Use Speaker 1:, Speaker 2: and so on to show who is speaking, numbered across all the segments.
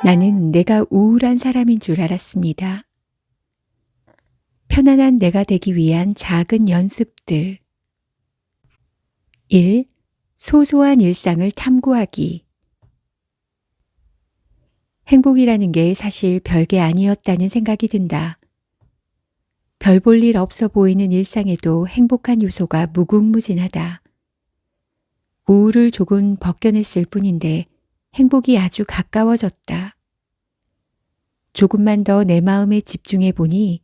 Speaker 1: 나는 내가 우울한 사람인 줄 알았습니다. 편안한 내가 되기 위한 작은 연습들. 1. 소소한 일상을 탐구하기. 행복이라는 게 사실 별게 아니었다는 생각이 든다. 별 볼 일 없어 보이는 일상에도 행복한 요소가 무궁무진하다. 우울을 조금 벗겨냈을 뿐인데 행복이 아주 가까워졌다. 조금만 더 내 마음에 집중해 보니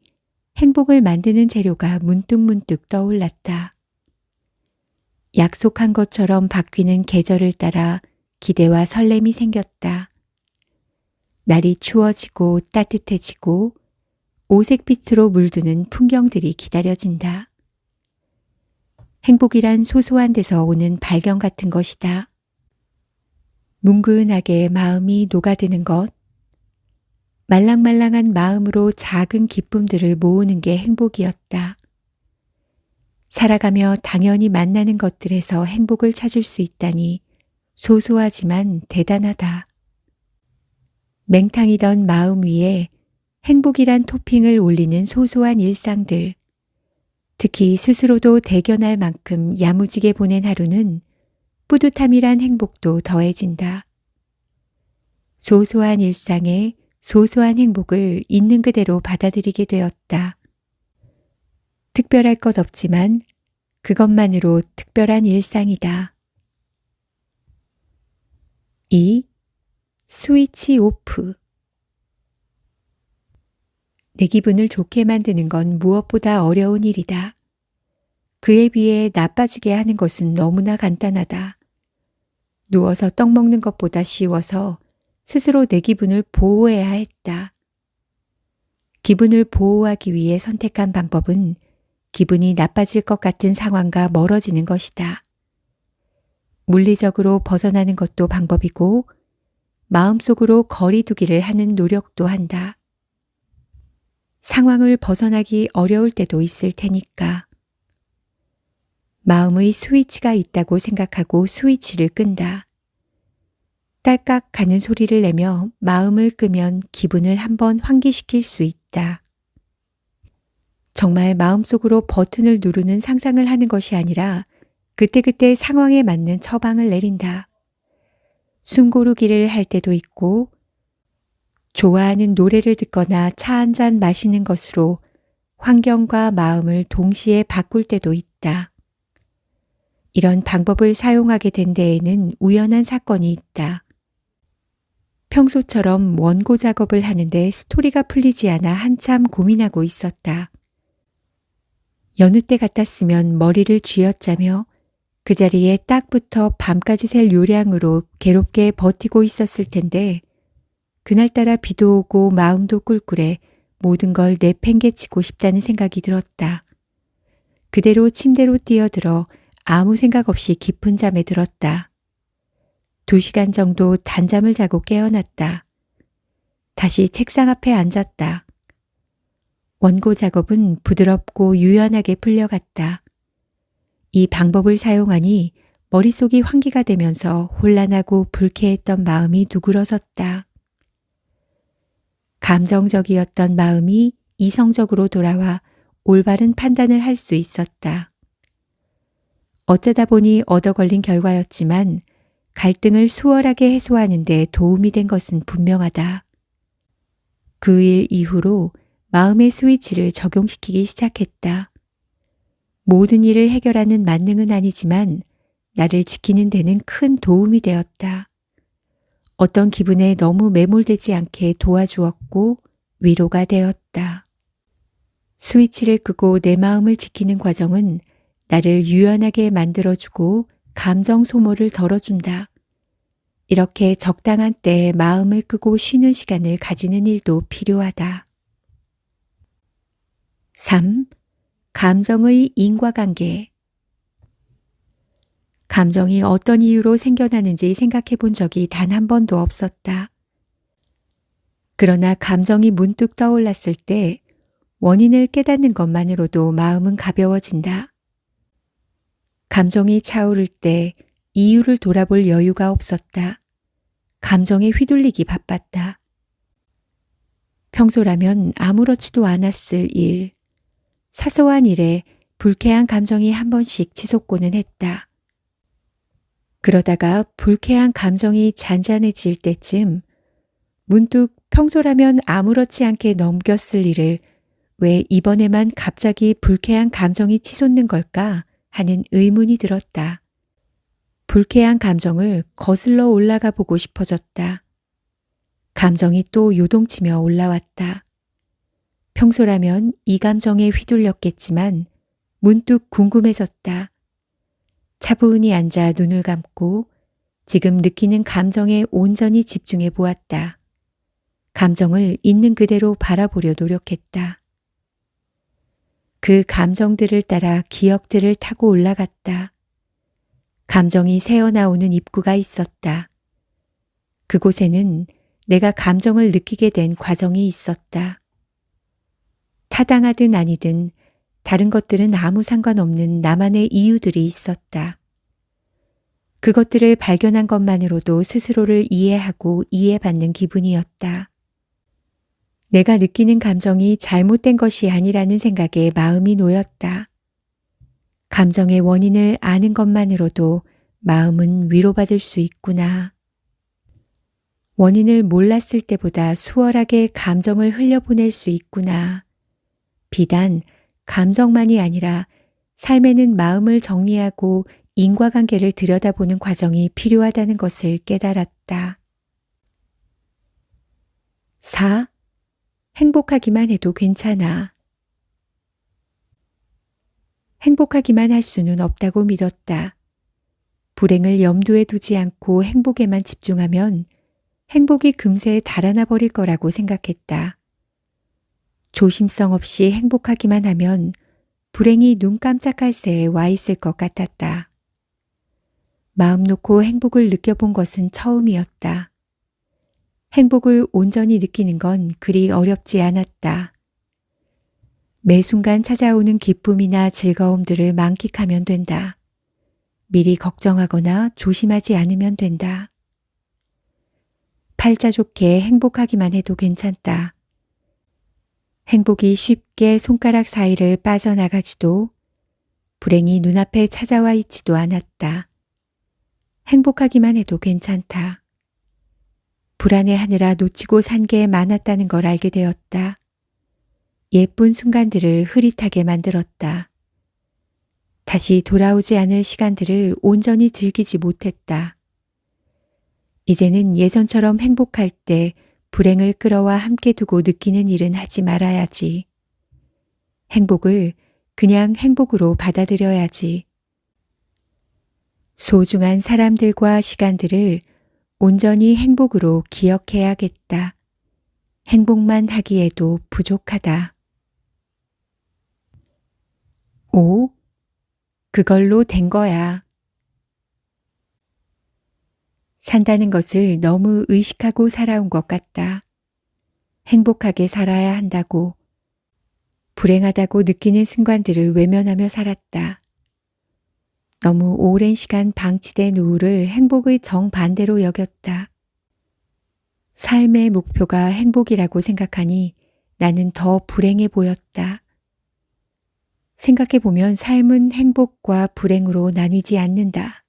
Speaker 1: 행복을 만드는 재료가 문득문득 떠올랐다. 약속한 것처럼 바뀌는 계절을 따라 기대와 설렘이 생겼다. 날이 추워지고 따뜻해지고 오색빛으로 물드는 풍경들이 기다려진다. 행복이란 소소한 데서 오는 발견 같은 것이다. 뭉근하게 마음이 녹아드는 것, 말랑말랑한 마음으로 작은 기쁨들을 모으는 게 행복이었다. 살아가며 당연히 만나는 것들에서 행복을 찾을 수 있다니 소소하지만 대단하다. 맹탕이던 마음 위에 행복이란 토핑을 올리는 소소한 일상들, 특히 스스로도 대견할 만큼 야무지게 보낸 하루는 뿌듯함이란 행복도 더해진다. 소소한 일상에 소소한 행복을 있는 그대로 받아들이게 되었다. 특별할 것 없지만 그것만으로 특별한 일상이다. 2. 스위치 오프. 내 기분을 좋게 만드는 건 무엇보다 어려운 일이다. 그에 비해 나빠지게 하는 것은 너무나 간단하다. 누워서 떡 먹는 것보다 쉬워서 스스로 내 기분을 보호해야 했다. 기분을 보호하기 위해 선택한 방법은 기분이 나빠질 것 같은 상황과 멀어지는 것이다. 물리적으로 벗어나는 것도 방법이고 마음속으로 거리 두기를 하는 노력도 한다. 상황을 벗어나기 어려울 때도 있을 테니까. 마음의 스위치가 있다고 생각하고 스위치를 끈다. 딸깍 하는 소리를 내며 마음을 끄면 기분을 한번 환기시킬 수 있다. 정말 마음속으로 버튼을 누르는 상상을 하는 것이 아니라 그때그때 상황에 맞는 처방을 내린다. 숨고르기를 할 때도 있고 좋아하는 노래를 듣거나 차 한 잔 마시는 것으로 환경과 마음을 동시에 바꿀 때도 있다. 이런 방법을 사용하게 된 데에는 우연한 사건이 있다. 평소처럼 원고 작업을 하는데 스토리가 풀리지 않아 한참 고민하고 있었다. 여느 때 같았으면 머리를 쥐어짜며 그 자리에 딱 붙어 밤까지 셀 요량으로 괴롭게 버티고 있었을 텐데 그날따라 비도 오고 마음도 꿀꿀해 모든 걸 내팽개치고 싶다는 생각이 들었다. 그대로 침대로 뛰어들어 아무 생각 없이 깊은 잠에 들었다. 2시간 정도 단잠을 자고 깨어났다. 다시 책상 앞에 앉았다. 원고 작업은 부드럽고 유연하게 풀려갔다. 이 방법을 사용하니 머릿속이 환기가 되면서 혼란하고 불쾌했던 마음이 누그러졌다. 감정적이었던 마음이 이성적으로 돌아와 올바른 판단을 할 수 있었다. 어쩌다 보니 얻어 걸린 결과였지만 갈등을 수월하게 해소하는 데 도움이 된 것은 분명하다. 그 일 이후로 마음의 스위치를 적용시키기 시작했다. 모든 일을 해결하는 만능은 아니지만 나를 지키는 데는 큰 도움이 되었다. 어떤 기분에 너무 매몰되지 않게 도와주었고 위로가 되었다. 스위치를 끄고 내 마음을 지키는 과정은 나를 유연하게 만들어주고 감정 소모를 덜어준다. 이렇게 적당한 때에 마음을 끄고 쉬는 시간을 가지는 일도 필요하다. 3. 감정의 인과관계. 감정이 어떤 이유로 생겨나는지 생각해 본 적이 단 한 번도 없었다. 그러나 감정이 문득 떠올랐을 때 원인을 깨닫는 것만으로도 마음은 가벼워진다. 감정이 차오를 때 이유를 돌아볼 여유가 없었다. 감정에 휘둘리기 바빴다. 평소라면 아무렇지도 않았을 일. 사소한 일에 불쾌한 감정이 한 번씩 치솟고는 했다. 그러다가 불쾌한 감정이 잔잔해질 때쯤 문득 평소라면 아무렇지 않게 넘겼을 일을 왜 이번에만 갑자기 불쾌한 감정이 치솟는 걸까 하는 의문이 들었다. 불쾌한 감정을 거슬러 올라가 보고 싶어졌다. 감정이 또 요동치며 올라왔다. 평소라면 이 감정에 휘둘렸겠지만 문득 궁금해졌다. 차분히 앉아 눈을 감고 지금 느끼는 감정에 온전히 집중해 보았다. 감정을 있는 그대로 바라보려 노력했다. 그 감정들을 따라 기억들을 타고 올라갔다. 감정이 새어나오는 입구가 있었다. 그곳에는 내가 감정을 느끼게 된 과정이 있었다. 타당하든 아니든 다른 것들은 아무 상관없는 나만의 이유들이 있었다. 그것들을 발견한 것만으로도 스스로를 이해하고 이해받는 기분이었다. 내가 느끼는 감정이 잘못된 것이 아니라는 생각에 마음이 놓였다. 감정의 원인을 아는 것만으로도 마음은 위로받을 수 있구나. 원인을 몰랐을 때보다 수월하게 감정을 흘려보낼 수 있구나. 비단 감정만이 아니라 삶에는 마음을 정리하고 인과관계를 들여다보는 과정이 필요하다는 것을 깨달았다. 4. 행복하기만 해도 괜찮아. 행복하기만 할 수는 없다고 믿었다. 불행을 염두에 두지 않고 행복에만 집중하면 행복이 금세 달아나 버릴 거라고 생각했다. 조심성 없이 행복하기만 하면 불행이 눈 깜짝할 새에 와 있을 것 같았다. 마음 놓고 행복을 느껴본 것은 처음이었다. 행복을 온전히 느끼는 건 그리 어렵지 않았다. 매 순간 찾아오는 기쁨이나 즐거움들을 만끽하면 된다. 미리 걱정하거나 조심하지 않으면 된다. 팔자 좋게 행복하기만 해도 괜찮다. 행복이 쉽게 손가락 사이를 빠져나가지도 불행이 눈앞에 찾아와 있지도 않았다. 행복하기만 해도 괜찮다. 불안해하느라 놓치고 산 게 많았다는 걸 알게 되었다. 예쁜 순간들을 흐릿하게 만들었다. 다시 돌아오지 않을 시간들을 온전히 즐기지 못했다. 이제는 예전처럼 행복할 때 불행을 끌어와 함께 두고 느끼는 일은 하지 말아야지. 행복을 그냥 행복으로 받아들여야지. 소중한 사람들과 시간들을 온전히 행복으로 기억해야겠다. 행복만 하기에도 부족하다. 5. 그걸로 된 거야. 산다는 것을 너무 의식하고 살아온 것 같다. 행복하게 살아야 한다고, 불행하다고 느끼는 순간들을 외면하며 살았다. 너무 오랜 시간 방치된 우울을 행복의 정반대로 여겼다. 삶의 목표가 행복이라고 생각하니 나는 더 불행해 보였다. 생각해보면 삶은 행복과 불행으로 나뉘지 않는다.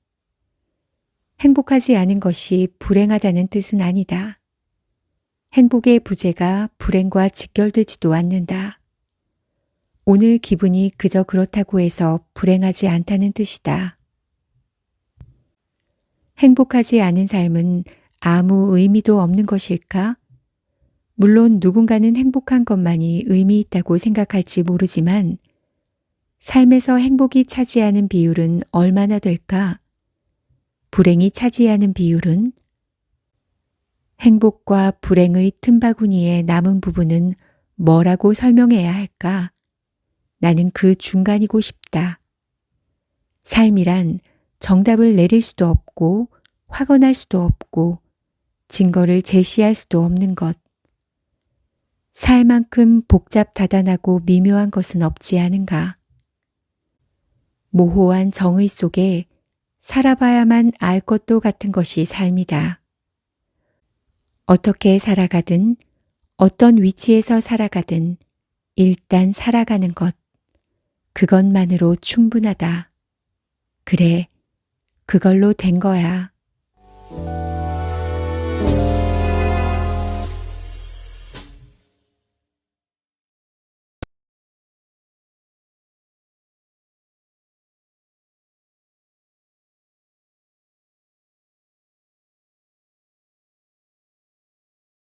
Speaker 1: 행복하지 않은 것이 불행하다는 뜻은 아니다. 행복의 부재가 불행과 직결되지도 않는다. 오늘 기분이 그저 그렇다고 해서 불행하지 않다는 뜻이다. 행복하지 않은 삶은 아무 의미도 없는 것일까? 물론 누군가는 행복한 것만이 의미 있다고 생각할지 모르지만 삶에서 행복이 차지하는 비율은 얼마나 될까? 불행이 차지하는 비율은? 행복과 불행의 틈바구니에 남은 부분은 뭐라고 설명해야 할까? 나는 그 중간이고 싶다. 삶이란 정답을 내릴 수도 없고 확언할 수도 없고 증거를 제시할 수도 없는 것. 살 만큼 복잡 다단하고 미묘한 것은 없지 않은가. 모호한 정의 속에 살아봐야만 알 것도 같은 것이 삶이다. 어떻게 살아가든 어떤 위치에서 살아가든 일단 살아가는 것, 그것만으로 충분하다. 그래, 그걸로 된 거야.